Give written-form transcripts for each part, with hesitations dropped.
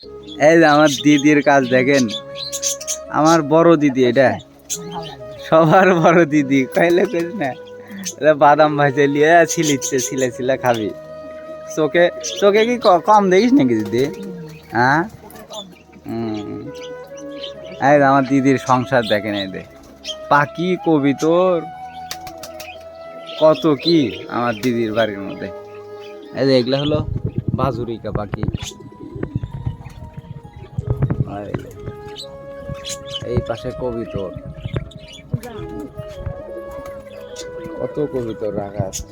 এই যে আমার দিদির কাজ দেখেন, আমার বড় দিদি, এটা সবার বড় দিদি, কইলে কইস না, এটা বাদাম ভাজে লিয়ে ছিলে খাবি। চোখে চোখে কি কম দেখিস নাকি দিদি? হ্যাঁ, এই যে আমার দিদির সংসার দেখেন, এই যে পাখি কবিতর কত কি আমার দিদির বাড়ির মধ্যে। এই যে এগুলা হলো বাজুরিকা পাখি, এই পাশে কবিতর, কত কবিতর রাখা আছে।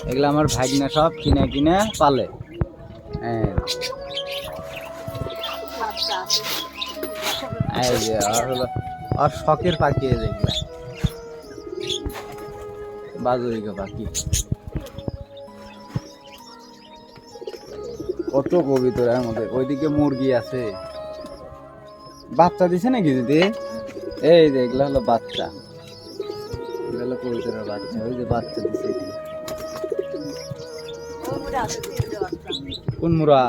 এগুলো আমার ভাগনা সব কিনে কিনে পালে। এই যে আর হলো আর শখের পাখি, এগুলা বাজুরিকা পাখি, কত কবিতর এর মধ্যে। ওইদিকে মুরগি আছে, বাচ্চা দিছে নাকি দিদি? এই যে এগুলা হলো বাচ্চা, এগুলো হলো কবিতরের বাচ্চা, ওই যে বাচ্চা দিছে। কোন মুরা?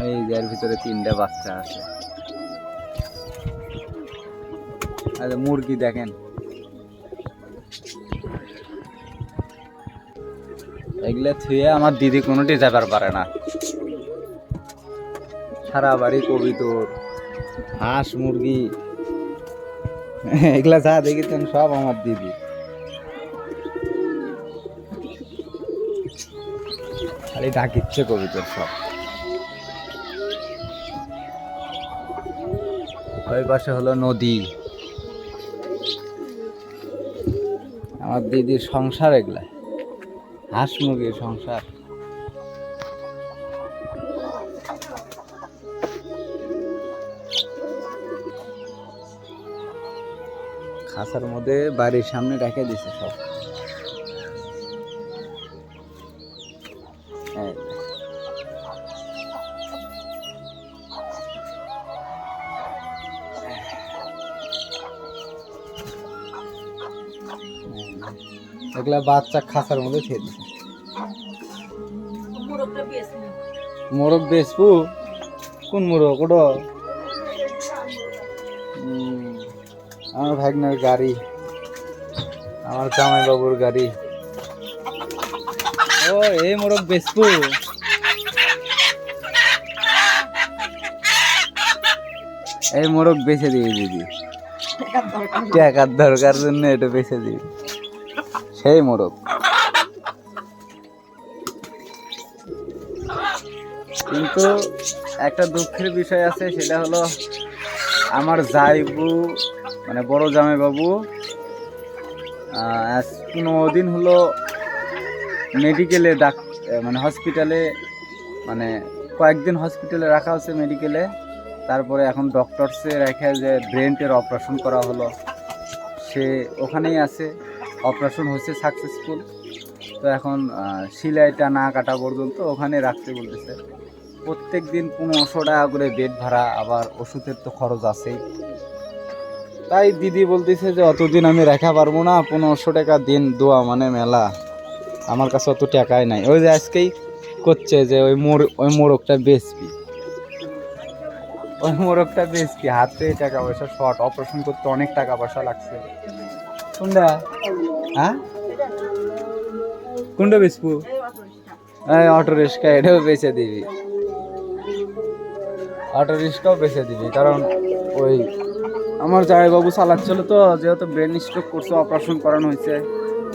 এই যে এর ভিতরে 3টা বাচ্চা আছে। আরে মুরগি দেখেন, এগুলা থুয়ে আমার দিদি কোনোটি যাবার পারে না। সারা বাড়ি কবিতর, হাঁস মুরগি, এগুলা যা দেখেছেন সব আমার দিদি। খালি ডাকিচ্ছে কবিতর সব। ওই পাশে হলো নদী, আমার দিদির সংসার, এগুলা হাঁস মুরগির সংসার। খাঁচার মধ্যে বাড়ির সামনে রেখে দিছে সব। এগুলা বাচ্চা খাঁচার মধ্যে ছেড়ে দিছে। মোরগ বেচবো? কোন মোরগ ওটা? আমার ভাগনার গাড়ি, আমার জামাই বাবুর গাড়ি। ও এই মোরগ বেচবো? এই মোরগ বেচে দিবি দিদি, টাকার দরকার জন্য এটা বেচে দিবি, সেই মোরগ। কিন্তু একটা দুঃখের বিষয় আছে, সেটা হলো আমার জামাইবাবু, মানে বড় জামাইবাবু 15 দিন হলো মেডিকেলে, মানে হসপিটালে, মানে কয়েকদিন হসপিটালে রাখা হচ্ছে মেডিকেলে। তারপরে এখন ডক্টরসে রেখে যে ব্রেনের অপারেশন করা হলো, সে ওখানেই আছে, অপারেশন হচ্ছে সাকসেসফুল। তো এখন সিলাইটা না কাটা পর্যন্ত ওখানে রাখতে বলতেছে। প্রত্যেক দিন 1500 টাকা করে বেড ভাড়া, আবার ওষুধের তো খরচ আছেই। তাই দিদি বলতেছে যে অতদিন আমি রাখা পারবো না, 1500 টাকা দিন দোয়া মানে মেলা, আমার কাছে অত টাকাই নাই। ওই যে আজকেই করছে যে ওই মোরগটা বেচবি, ওই মোরগটা বেচবি, হাতে টাকা পয়সা শর্ট, অপারেশন করতে অনেক টাকা পয়সা লাগছে। কোনটা? হ্যাঁ, কোনটা বেচবো? অটো রিক্সা, এটাও বেচে দিবি, অটো রিক্সাও বেচে দিবি। কারণ ওই আমার জামাইবাবু চালাচ্ছিল তো, যেহেতু ব্রেন স্ট্রোক করছে, অপারেশন করানো হয়েছে,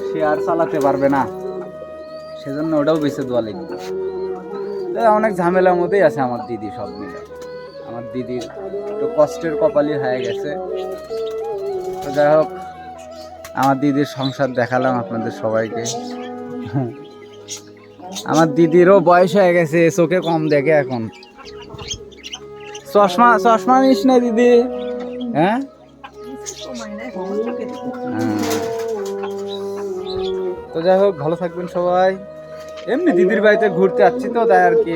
সে আর চালাতে পারবে না, সেজন্য ওটাও বেঁচে দেওয়া লাগবে। অনেক ঝামেলার মধ্যেই আছে আমার দিদি, সব মিলে আমার দিদির একটু কষ্টের কপালই হয়ে গেছে। তো যাই হোক, আমার দিদির সংসার দেখালাম আপনাদের সবাইকে। আমার দিদিরও বয়স হয়ে গেছে, চোখে কম দেখে এখন। চশমা নিস না দিদি? হ্যাঁ, তো যাই হোক, ভালো থাকবেন সবাই। এমনি দিদির বাড়িতে ঘুরতে যাচ্ছি তো, তাই আর কি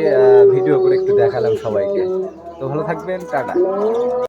ভিডিও করে একটু দেখালাম সবাইকে। তো ভালো থাকবেন, টাটা।